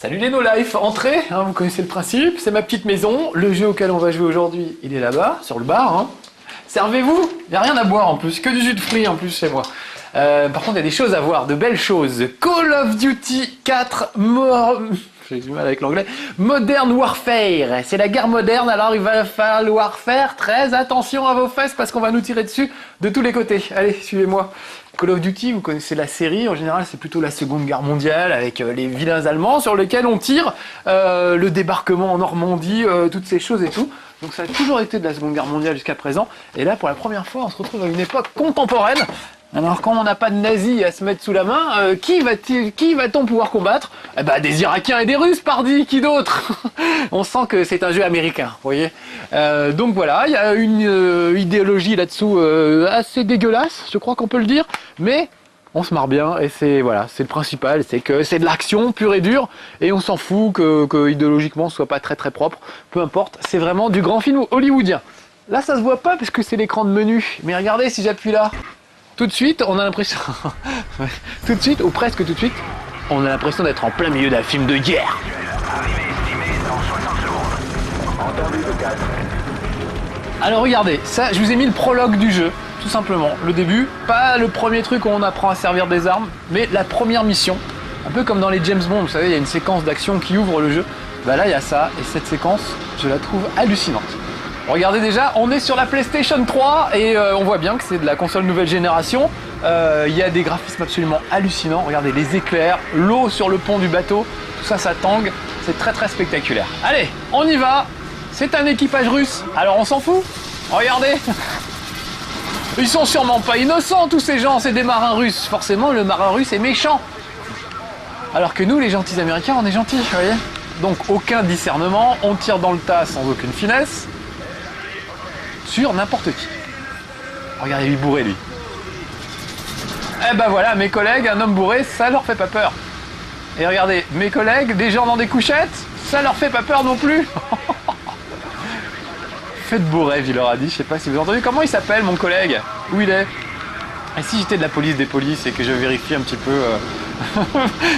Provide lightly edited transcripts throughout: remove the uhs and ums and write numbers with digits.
Salut les No Life, entrez, hein, vous connaissez le principe, c'est ma petite maison, le jeu auquel on va jouer aujourd'hui, il est là-bas, sur le bar. Hein. Servez-vous, il n'y a rien à boire en plus, que du jus de fruits en plus chez moi. Par contre, il y a des choses à voir, de belles choses. Call of Duty 4 j'ai du mal avec l'anglais. Modern Warfare, c'est la guerre moderne, alors il va falloir faire très attention à vos fesses parce qu'on va nous tirer dessus de tous les côtés. Allez, suivez-moi. Call of Duty, vous connaissez la série, en général c'est plutôt la Seconde Guerre mondiale avec les vilains allemands sur lesquels on tire, le débarquement en Normandie, toutes ces choses et tout. Donc ça a toujours été de la Seconde Guerre mondiale jusqu'à présent. Et là, pour la première fois, on se retrouve à une époque contemporaine. Alors quand on n'a pas de nazis à se mettre sous la main, qui va-t-on pouvoir combattre? Eh ben, des Irakiens et des Russes, pardi, qui d'autre? On sent que c'est un jeu américain, vous voyez. Donc voilà, il y a une idéologie là-dessous assez dégueulasse, je crois qu'on peut le dire, mais on se marre bien et c'est voilà, c'est le principal, c'est que c'est de l'action pure et dure et on s'en fout que idéologiquement ce soit pas très très propre, peu importe, c'est vraiment du grand film hollywoodien. Là ça se voit pas parce que c'est l'écran de menu, mais regardez si j'appuie là. Tout de suite, on a l'impression, tout de suite, ou presque tout de suite, on a l'impression d'être en plein milieu d'un film de guerre. Alors regardez, ça, je vous ai mis le prologue du jeu, tout simplement. Le début, pas le premier truc où on apprend à servir des armes, mais la première mission. Un peu comme dans les James Bond, vous savez, il y a une séquence d'action qui ouvre le jeu. Bah là, il y a ça, et cette séquence, je la trouve hallucinante. Regardez déjà, on est sur la PlayStation 3 et on voit bien que c'est de la console nouvelle génération. Il y a des graphismes absolument hallucinants. Regardez les éclairs, l'eau sur le pont du bateau, tout ça, ça tangue. C'est très très spectaculaire. Allez, on y va. C'est un équipage russe. Alors on s'en fout. Regardez. Ils sont sûrement pas innocents tous ces gens, c'est des marins russes. Forcément, le marin russe est méchant. Alors que nous, les gentils américains, on est gentils, vous voyez. Donc aucun discernement, on tire dans le tas sans aucune finesse. Sur n'importe qui. Regardez, il est bourré, lui. Eh ben voilà, mes collègues, un homme bourré, ça leur fait pas peur. Et regardez, mes collègues, des gens dans des couchettes, ça leur fait pas peur non plus. Faites beau rêve, il leur a dit, je sais pas si vous avez entendu. Comment il s'appelle, mon collègue? Où il est? Et si j'étais de la police des polices et que je vérifie un petit peu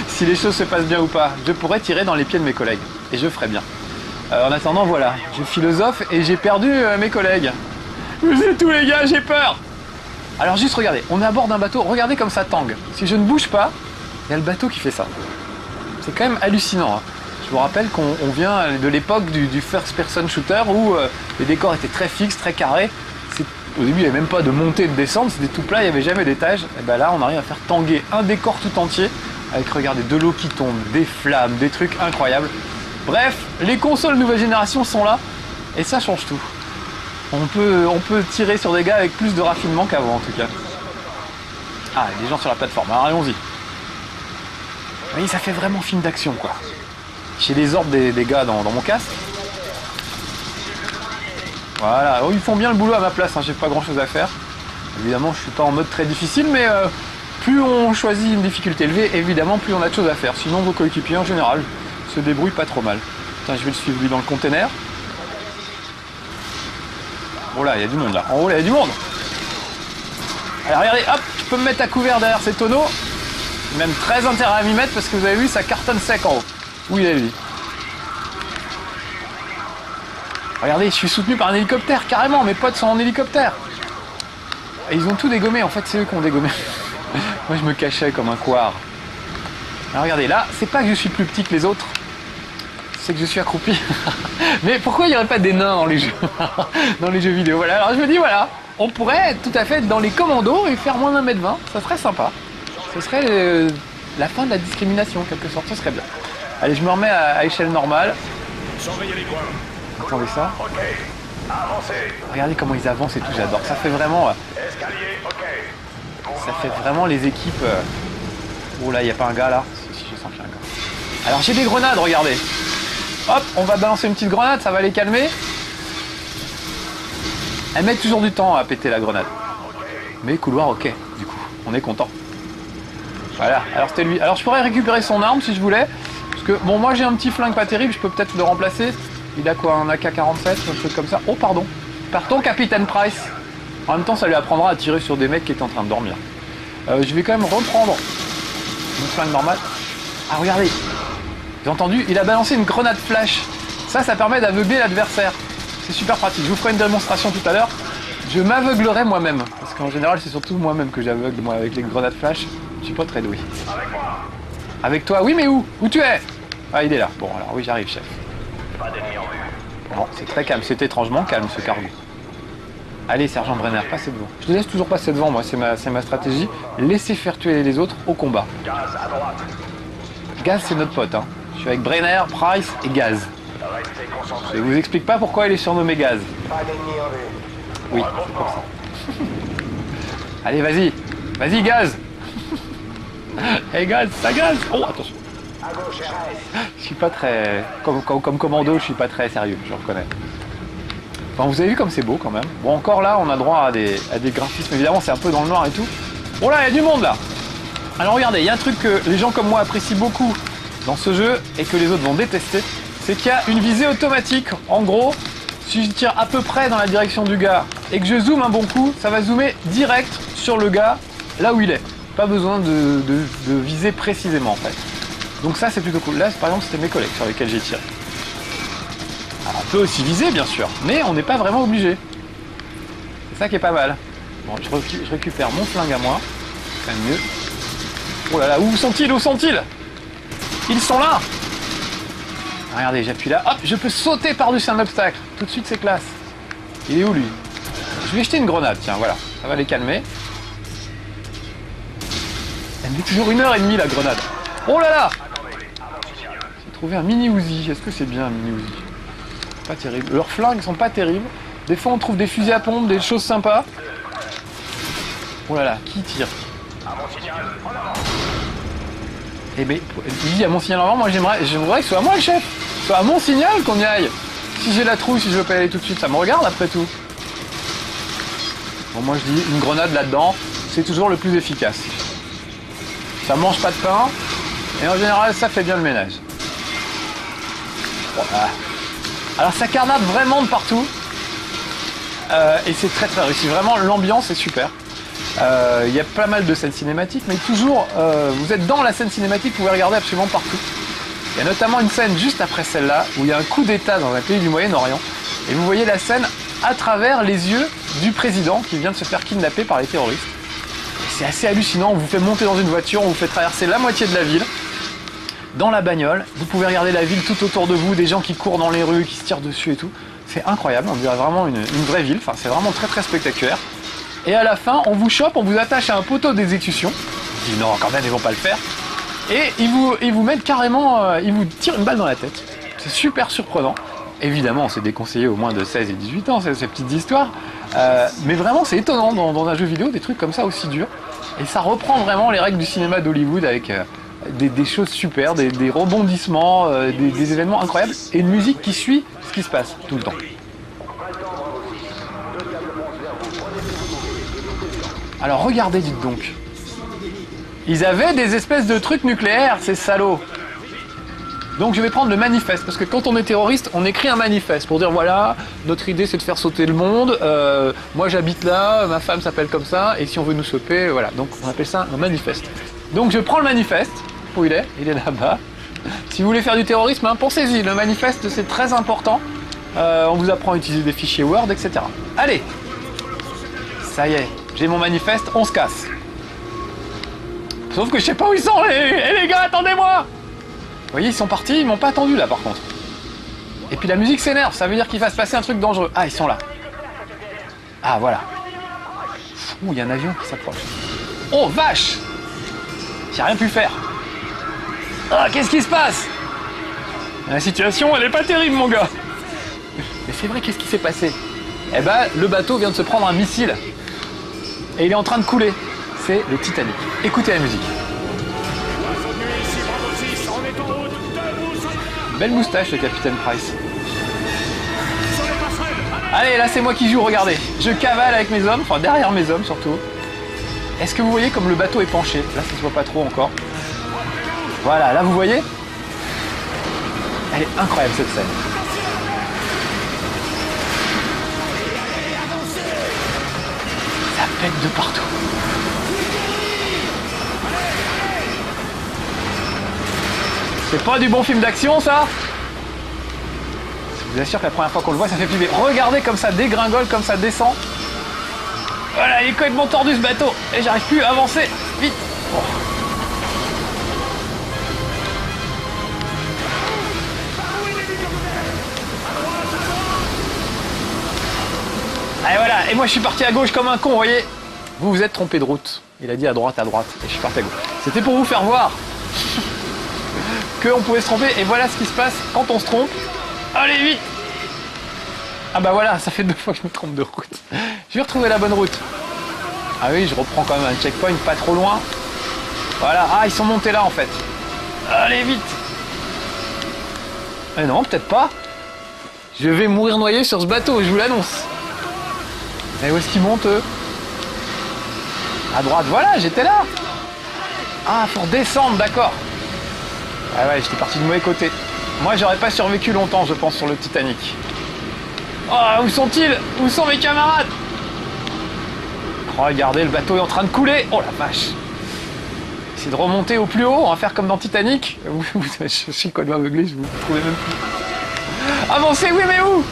si les choses se passent bien ou pas, je pourrais tirer dans les pieds de mes collègues. Et je ferais bien. En attendant, voilà, je philosophe et j'ai perdu mes collègues. Vous êtes tous les gars, j'ai peur. Alors juste regardez, on est à bord d'un bateau, regardez comme ça tangue. Si je ne bouge pas, il y a le bateau qui fait ça. C'est quand même hallucinant. Hein. Je vous rappelle qu'on vient de l'époque du first person shooter où les décors étaient très fixes, très carrés. Au début, il n'y avait même pas de montée et de descente, c'était tout plat, il n'y avait jamais d'étage. Et ben là, on arrive à faire tanguer un décor tout entier avec, regardez, de l'eau qui tombe, des flammes, des trucs incroyables. Bref, les consoles nouvelle génération sont là et ça change tout. On peut tirer sur des gars avec plus de raffinement qu'avant en tout cas. Ah, il y a des gens sur la plateforme, alors allons-y. Vous voyez, ça fait vraiment film d'action quoi. J'ai les ordres des gars dans mon casque. Voilà, oh, ils font bien le boulot à ma place, hein. J'ai pas grand chose à faire. Évidemment, je suis pas en mode très difficile, mais plus on choisit une difficulté élevée, évidemment, plus on a de choses à faire. Sinon, vos coéquipiers en général se débrouille pas trop mal. Putain, je vais le suivre lui dans le container. Oh là, il y a du monde là. En haut, là, il y a du monde. Allez, regardez, hop, je peux me mettre à couvert derrière ces tonneaux. J'ai même très intérêt à m'y mettre parce que vous avez vu, ça cartonne sec en haut. Où il est lui? Regardez, je suis soutenu par un hélicoptère, carrément, mes potes sont en hélicoptère. Et ils ont tout dégommé, en fait, c'est eux qui ont dégommé. Moi, je me cachais comme un couard. Alors regardez, là, c'est pas que je suis plus petit que les autres. C'est que je suis accroupi. Mais pourquoi il n'y aurait pas des nains dans les jeux dans les jeux vidéo? Voilà, alors je me dis, voilà, on pourrait tout à fait être dans les commandos et faire moins d'1m20, ça serait sympa. Ce serait la fin de la discrimination, en quelque sorte, ce serait bien. Allez, je me remets à échelle normale. Surveillez les points. Attendez ça. Ok. Avancez. Regardez comment ils avancent et tout, j'adore. Ça fait vraiment... Escalier, ok. ça fait vraiment les équipes... Oh là, il n'y a pas un gars là? Si, je sens qu'il y a un gars. Alors j'ai des grenades, regardez. Hop, on va balancer une petite grenade, ça va les calmer. Elle met toujours du temps à péter la grenade. Mais couloir, ok, du coup, on est content. Voilà, alors c'était lui. Alors je pourrais récupérer son arme si je voulais. Parce que, bon, moi j'ai un petit flingue pas terrible, je peux peut-être le remplacer. Il a quoi, un AK-47, un truc comme ça? Oh, pardon. Pardon, Capitaine Price. En même temps, ça lui apprendra à tirer sur des mecs qui étaient en train de dormir. Je vais quand même reprendre une flingue normale. Ah, regardez. J'ai entendu, il a balancé une grenade flash. Ça permet d'aveugler l'adversaire. C'est super pratique. Je vous ferai une démonstration tout à l'heure. Je m'aveuglerai moi-même. Parce qu'en général, c'est surtout moi-même que j'aveugle, moi, avec les grenades flash. Je suis pas très doué. Avec moi. Avec toi? Oui, mais où? Où tu es? Ah, il est là. Bon, alors oui, j'arrive, chef. Pas d'ennemis en vue. Bon, c'est très calme. C'est étrangement calme, ce cargo. Allez, sergent Brenner, passez devant. Je te laisse toujours passer devant, moi, c'est ma stratégie. Laissez faire tuer les autres au combat. Gaz à droite. Gaz, c'est notre pote, hein. Je suis avec Brenner, Price et Gaz. Restez Je concentrés. vous explique pas pourquoi il est surnommé Gaz. Pas d'ennemis en vue. Oui, c'est pour ça. Allez, vas-y. Vas-y, Gaz. Hey, Gaz, ça gaz. Oh, attention. À gauche, RS. Je suis pas très... Comme commando, je suis pas très sérieux, je reconnais. Enfin, vous avez vu comme c'est beau, quand même. Bon, encore là, on a droit à des graphismes. Évidemment, c'est un peu dans le noir et tout. Oh là, il y a du monde, là. Alors, regardez, il y a un truc que les gens comme moi apprécient beaucoup dans ce jeu et que les autres vont détester. C'est qu'il y a une visée automatique. En gros, si je tire à peu près dans la direction du gars et que je zoome un bon coup, ça va zoomer direct sur le gars, là où il est. Pas besoin de viser précisément, en fait. Donc ça, c'est plutôt cool. Là, par exemple, c'était mes collègues sur lesquels j'ai tiré. Alors, on peut aussi viser, bien sûr, mais on n'est pas vraiment obligé. C'est ça qui est pas mal. Bon, je récupère mon flingue à moi. C'est quand même mieux. Oh là là, où sont-ils? Où sont-ils? Ils sont là! Regardez, j'appuie là. Hop, je peux sauter par-dessus un obstacle. Tout de suite, c'est classe. Il est où, lui? Je vais jeter une grenade, tiens, voilà. Ça va les calmer. Elle met toujours 1h30, la grenade. Oh là là! J'ai trouvé un mini Uzi. Est-ce que c'est bien un mini Uzi? Pas terrible. Leurs flingues sont pas terribles. Des fois, on trouve des fusils à pompe, des choses sympas. Oh là là, qui tire? À mon signal. En avant. Eh ben, il dit à mon signal en avant, moi j'aimerais que ce soit à moi le chef. Que ce soit à mon signal qu'on y aille. Si j'ai la trouille, si je veux pas y aller tout de suite, ça me regarde après tout. Bon, moi je dis, une grenade là-dedans, c'est toujours le plus efficace. Ça mange pas de pain, et en général, ça fait bien le ménage. Voilà. Alors ça carnade vraiment de partout. Et c'est très très réussi. Vraiment, l'ambiance est super. Il y a pas mal de scènes cinématiques, mais toujours, vous êtes dans la scène cinématique, vous pouvez regarder absolument partout. Il y a notamment une scène juste après celle-là, où il y a un coup d'état dans un pays du Moyen-Orient, et vous voyez la scène à travers les yeux du président qui vient de se faire kidnapper par les terroristes. C'est assez hallucinant, on vous fait monter dans une voiture, on vous fait traverser la moitié de la ville, dans la bagnole, vous pouvez regarder la ville tout autour de vous, des gens qui courent dans les rues, qui se tirent dessus et tout. C'est incroyable, on dirait vraiment une vraie ville, enfin c'est vraiment très très spectaculaire. Et à la fin, on vous chope, on vous attache à un poteau d'exécution. Je dis non, quand même, ils vont pas le faire. Et ils vous mettent carrément, ils vous tirent une balle dans la tête. C'est super surprenant. Évidemment, c'est déconseillé aux moins de 16 et 18 ans, ces petites histoires. Mais vraiment, c'est étonnant dans un jeu vidéo, des trucs comme ça aussi durs. Et ça reprend vraiment les règles du cinéma d'Hollywood avec des choses super, des rebondissements, des événements incroyables. Et une musique qui suit ce qui se passe tout le temps. Alors regardez, dites donc. Ils avaient des espèces de trucs nucléaires, ces salauds. Donc je vais prendre le manifeste, parce que quand on est terroriste, on écrit un manifeste pour dire voilà, notre idée c'est de faire sauter le monde, moi j'habite là, ma femme s'appelle comme ça, et si on veut nous choper, voilà. Donc on appelle ça un manifeste. Donc je prends le manifeste, où il est là-bas. Si vous voulez faire du terrorisme, hein, pensez-y, le manifeste c'est très important. On vous apprend à utiliser des fichiers Word, etc. Allez, ça y est. J'ai mon manifeste, on se casse. Sauf que je sais pas où ils sont, les gars, attendez-moi! Vous voyez, ils sont partis, ils m'ont pas attendu là par contre. Et puis la musique s'énerve, ça veut dire qu'il va se passer un truc dangereux. Ah, ils sont là. Ah, voilà. Ouh, il y a un avion qui s'approche. Oh, vache! J'ai rien pu faire. Ah, qu'est-ce qui se passe? La situation, elle est pas terrible, mon gars. Mais c'est vrai, qu'est-ce qui s'est passé? Eh ben, le bateau vient de se prendre un missile. Et il est en train de couler. C'est le Titanic. Écoutez la musique. Belle moustache, le capitaine Price. Allez, là c'est moi qui joue, regardez. Je cavale avec mes hommes, enfin derrière mes hommes surtout. Est-ce que vous voyez comme le bateau est penché? Là ça se voit pas trop encore. Voilà, là vous voyez? Elle est incroyable cette scène. Ça pète de partout. C'est pas du bon film d'action, ça? Je vous assure que la première fois qu'on le voit, ça fait flipper. Regardez comme ça dégringole, comme ça descend. Voilà, il est complètement tordu ce bateau. Et j'arrive plus à avancer. Vite. Oh. Et voilà, et moi je suis parti à gauche comme un con, vous voyez. Vous vous êtes trompé de route. Il a dit à droite, et je suis parti à gauche. C'était pour vous faire voir qu'on pouvait se tromper, et voilà ce qui se passe quand on se trompe. Allez, vite. Ah bah voilà, ça fait 2 fois que je me trompe de route. Je vais retrouver la bonne route. Ah oui, je reprends quand même un checkpoint pas trop loin. Voilà, ah ils sont montés là en fait. Allez, vite. Mais non, peut-être pas. Je vais mourir noyé sur ce bateau, je vous l'annonce. Et où est-ce qu'ils montent, eux? À droite, voilà, j'étais là. Ah, faut redescendre, d'accord. Ah ouais, j'étais parti du mauvais côté. Moi, j'aurais pas survécu longtemps, je pense, sur le Titanic. Oh, où sont-ils? Où sont mes camarades? Regardez, le bateau est en train de couler. Oh la vache. C'est de remonter au plus haut, on va faire comme dans Titanic. Je suis quoi de aveuglé, je vous trouvais même plus. Avancez, oui, mais où?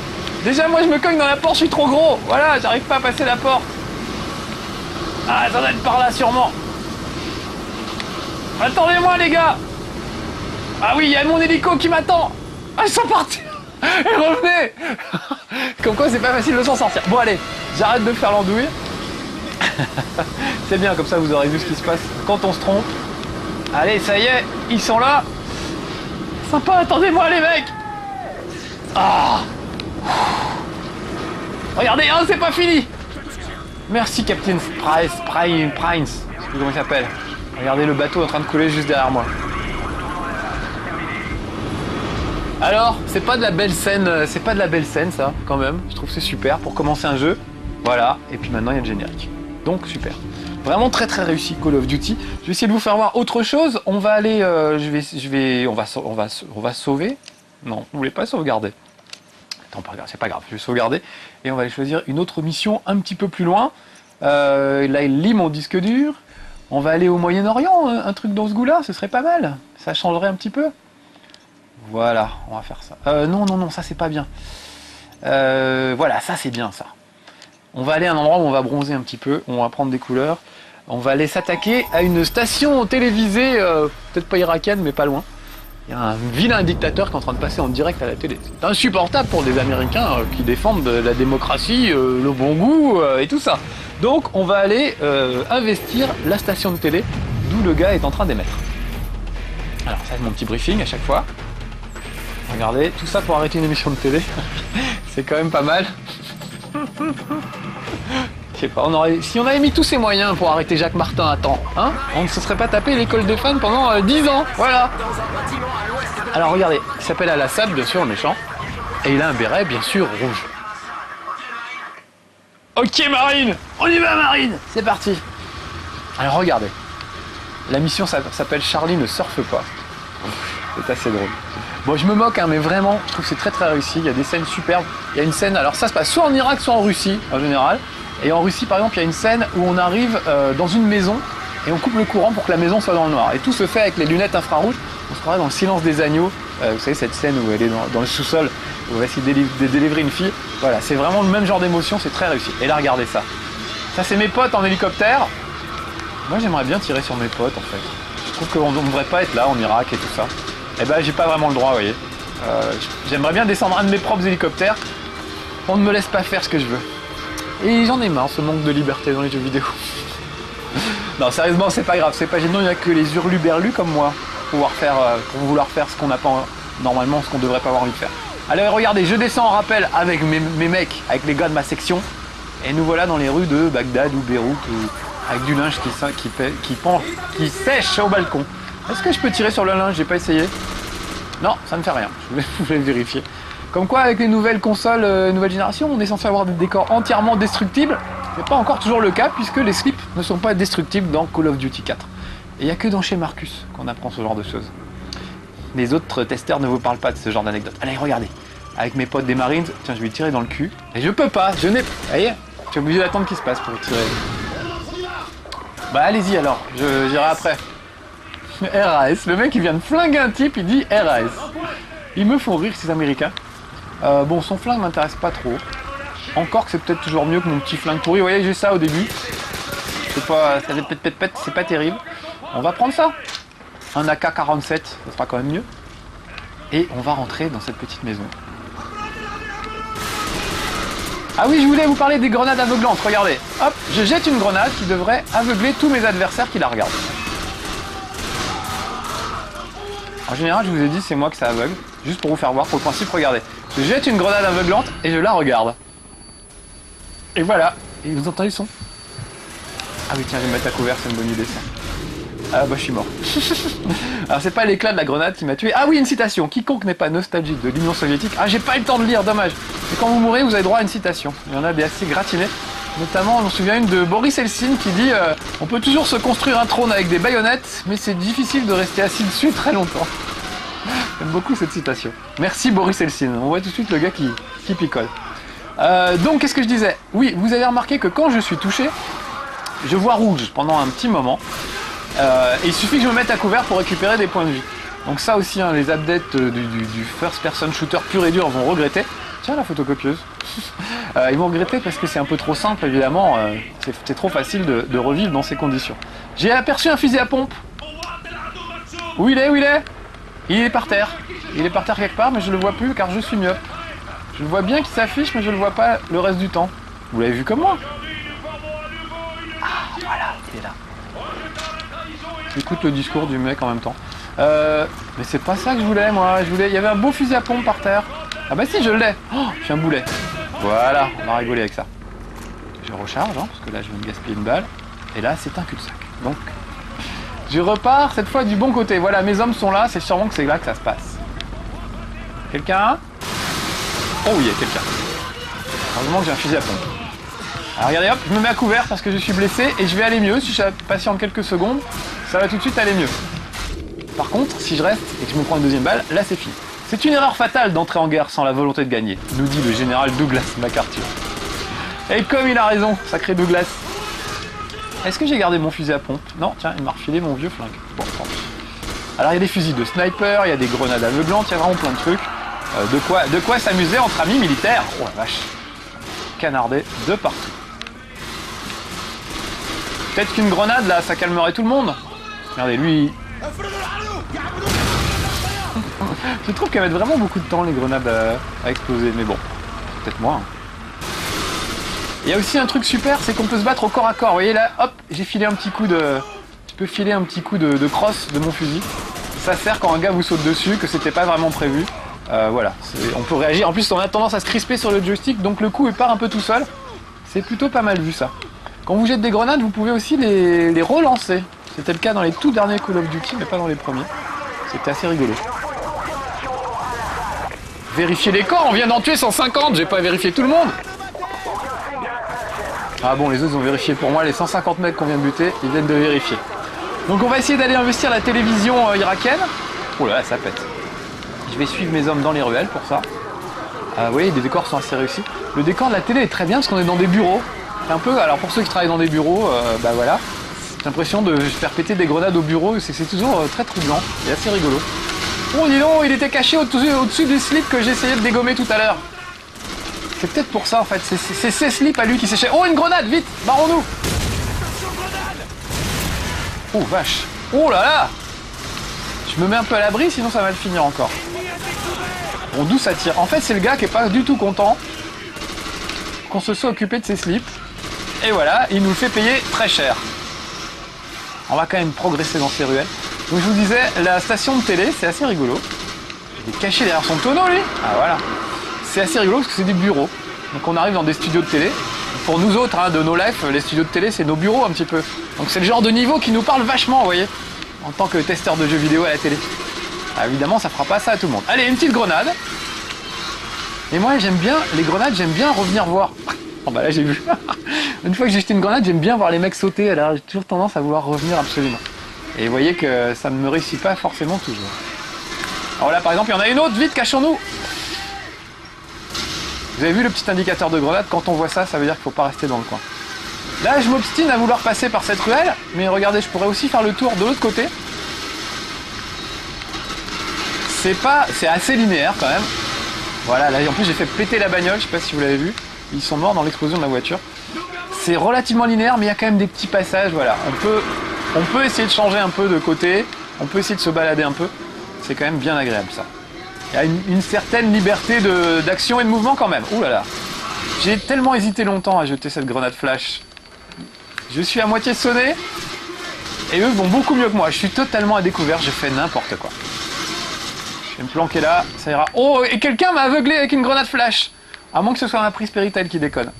Déjà, moi, je me cogne dans la porte, je suis trop gros. Voilà, j'arrive pas à passer la porte. Ah, ça doit être par là, sûrement. Attendez-moi, les gars. Ah oui, il y a mon hélico qui m'attend. Ah, ils sont partis. Et revenez. Comme quoi, c'est pas facile de s'en sortir. Bon, allez, j'arrête de faire l'andouille. C'est bien, comme ça, vous aurez vu ce qui se passe quand on se trompe. Allez, ça y est, ils sont là. Sympa, attendez-moi, les mecs. Ah. Regardez, hein, c'est pas fini. Merci Captain Price, je sais plus comment il s'appelle. Regardez le bateau en train de couler juste derrière moi. Alors, c'est pas de la belle scène, ça, quand même. Je trouve que c'est super pour commencer un jeu. Voilà, et puis maintenant il y a le générique. Donc super. Vraiment très très réussi Call of Duty. Je vais essayer de vous faire voir autre chose. On va aller, on va sauver. Non, vous voulez pas sauvegarder. Attends, c'est pas grave, je vais sauvegarder. Et on va aller choisir une autre mission un petit peu plus loin. Là, il lit mon disque dur. On va aller au Moyen-Orient, un truc dans ce goût-là, ce serait pas mal. Ça changerait un petit peu. Voilà, on va faire ça. Non, ça c'est pas bien. Voilà, ça c'est bien ça. On va aller à un endroit où on va bronzer un petit peu, on va prendre des couleurs. On va aller s'attaquer à une station télévisée, peut-être pas irakienne, mais pas loin. Il y a un vilain dictateur qui est en train de passer en direct à la télé. C'est insupportable pour des Américains qui défendent la démocratie, le bon goût et tout ça. Donc on va aller investir la station de télé d'où le gars est en train d'émettre. Alors ça c'est mon petit briefing à chaque fois. Regardez, tout ça pour arrêter une émission de télé. C'est quand même pas mal. Je sais pas, si on avait mis tous ces moyens pour arrêter Jacques Martin à temps, hein, on ne se serait pas tapé l'école des fans pendant 10 ans, voilà. Alors regardez, il s'appelle Al-Assad, bien sûr, le méchant, et il a un béret, bien sûr, rouge. Ok Marine, on y va Marine, c'est parti. Alors regardez, la mission s'appelle Charlie ne surfe pas. C'est assez drôle. Bon, je me moque, hein, mais vraiment, je trouve que c'est très très réussi. Il y a des scènes superbes. Il y a une scène, alors ça se passe soit en Irak, soit en Russie, en général. Et en Russie, par exemple, il y a une scène où on arrive dans une maison et on coupe le courant pour que la maison soit dans le noir. Et tout se fait avec les lunettes infrarouges. On se croirait dans Le Silence des agneaux. Vous savez, cette scène où elle est dans le sous-sol, où on va essayer de délivrer une fille. Voilà, c'est vraiment le même genre d'émotion, c'est très réussi. Et là, regardez ça. Ça, c'est mes potes en hélicoptère. Moi, j'aimerais bien tirer sur mes potes, en fait. Je trouve qu'on ne devrait pas être là, en Irak et tout ça. Eh ben, j'ai pas vraiment le droit, vous voyez. J'aimerais bien descendre un de mes propres hélicoptères. On ne me laisse pas faire ce que je veux. Et j'en ai marre, ce manque de liberté dans les jeux vidéo. Non, sérieusement, c'est pas grave, c'est pas gênant, il n'y a que les hurluberlus comme moi pour vouloir faire ce qu'on n'a pas normalement, ce qu'on devrait pas avoir envie de faire. Allez, regardez, je descends en rappel avec mes mecs, avec les gars de ma section, et nous voilà dans les rues de Bagdad ou Beyrouth, avec du linge qui sèche au balcon. Est-ce que je peux tirer sur le linge? J'ai pas essayé. Non, ça ne fait rien, je voulais vérifier. Comme quoi, avec les nouvelles consoles nouvelle génération, on est censé avoir des décors entièrement destructibles. C'est pas encore toujours le cas, puisque les slips ne sont pas destructibles dans Call of Duty 4. Et il n'y a que dans chez Marcus qu'on apprend ce genre de choses. Les autres testeurs ne vous parlent pas de ce genre d'anecdote. Allez, regardez. Avec mes potes des Marines, tiens, je vais tirer dans le cul. Et je peux pas, je n'ai... Vous voyez, je suis obligé d'attendre qu'il se passe pour tirer. Bah allez-y alors, j'irai après. RAS, le mec il vient de flinguer un type, il dit RAS. Ils me font rire ces Américains. Bon, son flingue m'intéresse pas trop. Encore que c'est peut-être toujours mieux que mon petit flingue pourri. Vous voyez, j'ai ça au début. C'est pas, ça fait pète, c'est pas terrible. On va prendre ça. Un AK-47, ça sera quand même mieux. Et on va rentrer dans cette petite maison. Ah oui, je voulais vous parler des grenades aveuglantes. Regardez, hop, je jette une grenade qui devrait aveugler tous mes adversaires qui la regardent. En général, je vous ai dit, c'est moi que ça aveugle. Juste pour vous faire voir, pour le principe, regardez. Je jette une grenade aveuglante et je la regarde. Et voilà. Et vous entendez le son? Ah oui, tiens, je vais me mettre à couvert, c'est une bonne idée ça. Ah bah je suis mort. Alors c'est pas l'éclat de la grenade qui m'a tué. Ah oui, une citation. Quiconque n'est pas nostalgique de l'Union soviétique. Ah, j'ai pas eu le temps de lire, dommage. Et quand vous mourrez, vous avez droit à une citation. Il y en a des assez gratinées. Notamment, on me souvient une de Boris Eltsine qui dit on peut toujours se construire un trône avec des baïonnettes, mais c'est difficile de rester assis dessus très longtemps. J'aime beaucoup cette citation. Merci Boris Eltsine. On voit tout de suite le gars qui picole. Donc, qu'est-ce que je disais? Oui, vous avez remarqué que quand je suis touché, je vois rouge pendant un petit moment. Et il suffit que je me mette à couvert pour récupérer des points de vie. Donc ça aussi, hein, les adeptes du first person shooter pur et dur vont regretter. Tiens, la photocopieuse. Ils vont regretter parce que c'est un peu trop simple, évidemment. C'est trop facile de revivre dans ces conditions. J'ai aperçu un fusil à pompe. Où il est? Où il est? Il est par terre. Il est par terre quelque part, mais je le vois plus car je suis myope. Je le vois bien qu'il s'affiche, mais je le vois pas le reste du temps. Vous l'avez vu comme moi? Ah, voilà, il est là. J'écoute le discours du mec en même temps. Mais c'est pas ça que je voulais, moi. Il y avait un beau fusil à pompe par terre. Ah bah si, je l'ai. Oh, je suis un boulet. Voilà, on va rigoler avec ça. Je recharge, hein, parce que là, je viens de gaspiller une balle. Et là, c'est un cul-de-sac. Donc, je repars cette fois du bon côté. Voilà, mes hommes sont là. C'est sûrement que c'est là que ça se passe. Quelqu'un? Oh oui, il y a quelqu'un. Heureusement que j'ai un fusil à pompe. Alors regardez, hop, je me mets à couvert parce que je suis blessé et je vais aller mieux. Si je patiente quelques secondes, ça va tout de suite aller mieux. Par contre, si je reste et que je me prends une deuxième balle, là c'est fini. C'est une erreur fatale d'entrer en guerre sans la volonté de gagner, nous dit le général Douglas MacArthur. Et comme il a raison, sacré Douglas. Est-ce que j'ai gardé mon fusil à pompe? Non, tiens, il m'a refilé mon vieux flingue. Bon, tant pis. Alors il y a des fusils de sniper, il y a des grenades aveuglantes, il y a vraiment plein de trucs. De quoi s'amuser entre amis militaires. Oh la vache. Canardé de partout. Peut-être qu'une grenade là, ça calmerait tout le monde. Regardez, lui. Je trouve qu'elles mettent vraiment beaucoup de temps les grenades à exploser, mais bon, peut-être moi. Hein. Il y a aussi un truc super, c'est qu'on peut se battre au corps à corps. Vous voyez là, hop, j'ai filé un petit coup de. Je peux filer un petit coup de crosse de mon fusil. Ça sert quand un gars vous saute dessus, que c'était pas vraiment prévu. Voilà, on peut réagir. En plus, on a tendance à se crisper sur le joystick, donc le coup il part un peu tout seul. C'est plutôt pas mal vu ça. Quand vous jetez des grenades, vous pouvez aussi les relancer. C'était le cas dans les tout derniers Call of Duty, mais pas dans les premiers. C'était assez rigolo. Vérifier les corps, on vient d'en tuer 150, j'ai pas vérifié tout le monde. Ah bon, les autres ont vérifié pour moi, les 150 mecs qu'on vient de buter, ils viennent de vérifier. Donc on va essayer d'aller investir la télévision irakienne. Oh là, ça pète. Je vais suivre mes hommes dans les ruelles pour ça. Vous voyez, les décors sont assez réussis. Le décor de la télé est très bien parce qu'on est dans des bureaux. Un peu, alors pour ceux qui travaillent dans des bureaux, bah voilà. J'ai l'impression de faire péter des grenades au bureau, c'est toujours très troublant et assez rigolo. Oh dis donc, il était caché au-dessus des slips que j'essayais de dégommer tout à l'heure. C'est peut-être pour ça en fait, c'est ces slips à lui qui séchaient. Oh une grenade, vite, barrons-nous. Oh vache, oh là là. Je me mets un peu à l'abri, sinon ça va le finir encore. Bon, d'où ça tire? En fait, c'est le gars qui est pas du tout content qu'on se soit occupé de ses slips. Et voilà, il nous le fait payer très cher. On va quand même progresser dans ces ruelles. Donc je vous disais, la station de télé, c'est assez rigolo. Il est caché derrière son tonneau, lui. Ah voilà. C'est assez rigolo parce que c'est des bureaux. Donc on arrive dans des studios de télé. Pour nous autres, hein, de nos lives, les studios de télé, c'est nos bureaux un petit peu. Donc c'est le genre de niveau qui nous parle vachement, vous voyez, en tant que testeur de jeux vidéo à la télé. Ah, évidemment, ça fera pas ça à tout le monde. Allez, une petite grenade. Et moi, j'aime bien les grenades, j'aime bien revenir voir. Oh bah là, j'ai vu. Une fois que j'ai jeté une grenade, j'aime bien voir les mecs sauter. Alors j'ai toujours tendance à vouloir revenir absolument. Et vous voyez que ça ne me réussit pas forcément toujours. Alors là, par exemple, il y en a une autre. Vite, cachons-nous. Vous avez vu le petit indicateur de grenade? Quand on voit ça, ça veut dire qu'il ne faut pas rester dans le coin. Là, je m'obstine à vouloir passer par cette ruelle. Mais regardez, je pourrais aussi faire le tour de l'autre côté. c'est assez linéaire quand même. Voilà, là en plus j'ai fait péter la bagnole, je sais pas si vous l'avez vu. Ils sont morts dans l'explosion de la voiture. C'est relativement linéaire, mais il y a quand même des petits passages, voilà. On peut essayer de changer un peu de côté, on peut essayer de se balader un peu. C'est quand même bien agréable ça. Il y a une certaine liberté d'action et de mouvement quand même. Ouh là là. J'ai tellement hésité longtemps à jeter cette grenade flash. Je suis à moitié sonné. Et eux vont beaucoup mieux que moi. Je suis totalement à découvert, je fais n'importe quoi. Je vais me planquer là, ça ira. Oh, et quelqu'un m'a aveuglé avec une grenade flash. À moins que ce soit ma prise Péritel qui déconne.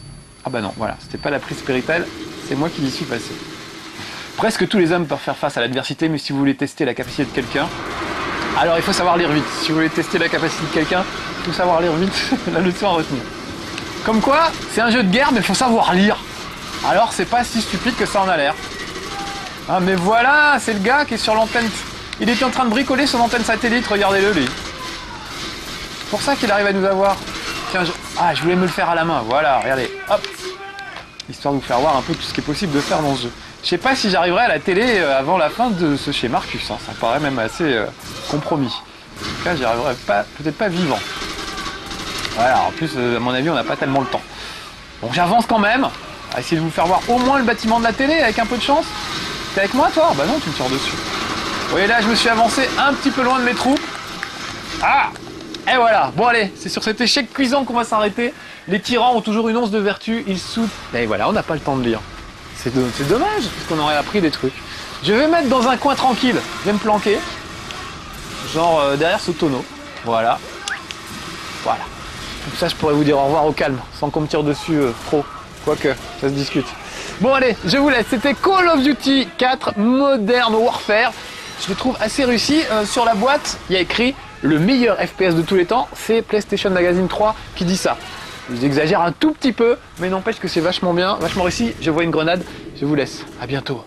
Ah bah non, voilà, c'était pas la prise Péritel, c'est moi qui y suis passé. Presque tous les hommes peuvent faire face à l'adversité, mais si vous voulez tester la capacité de quelqu'un, alors il faut savoir lire vite. Si vous voulez tester la capacité de quelqu'un, il faut savoir lire vite, la leçon à retenir. Comme quoi, c'est un jeu de guerre, mais il faut savoir lire. Alors c'est pas si stupide que ça en a l'air. Ah mais voilà, c'est le gars qui est sur l'antenne. Il était en train de bricoler son antenne satellite, regardez-le lui. C'est pour ça qu'il arrive à nous avoir. Tiens, je voulais me le faire à la main, voilà, regardez, hop. Histoire de vous faire voir un peu tout ce qui est possible de faire dans ce jeu. Je sais pas si j'arriverai à la télé avant la fin de ce chez Marcus, hein. Ça paraît même assez compromis. En tout cas, j'y arriverai pas, peut-être pas vivant. Voilà, en plus, à mon avis, on n'a pas tellement le temps. Bon, j'avance quand même, à essayer de vous faire voir au moins le bâtiment de la télé avec un peu de chance. T'es avec moi, toi? Bah non, tu me tires dessus. Vous voyez, là, je me suis avancé un petit peu loin de mes troupes. Ah! Et voilà, bon allez, c'est sur cet échec cuisant qu'on va s'arrêter. Les tyrans ont toujours une once de vertu, ils soudent. Et voilà, on n'a pas le temps de lire. C'est dommage, puisqu'on aurait appris des trucs. Je vais mettre dans un coin tranquille, je vais me planquer. Genre derrière ce tonneau. Voilà. Voilà. Comme ça, je pourrais vous dire au revoir au calme, sans qu'on me tire dessus trop. Quoique, ça se discute. Bon allez, je vous laisse. C'était Call of Duty 4 Modern Warfare. Je le trouve assez réussi. Sur la boîte, il y a écrit le meilleur FPS de tous les temps. C'est PlayStation Magazine 3 qui dit ça. J'exagère un tout petit peu, mais n'empêche que c'est vachement bien, vachement réussi. Je vois une grenade. Je vous laisse. À bientôt.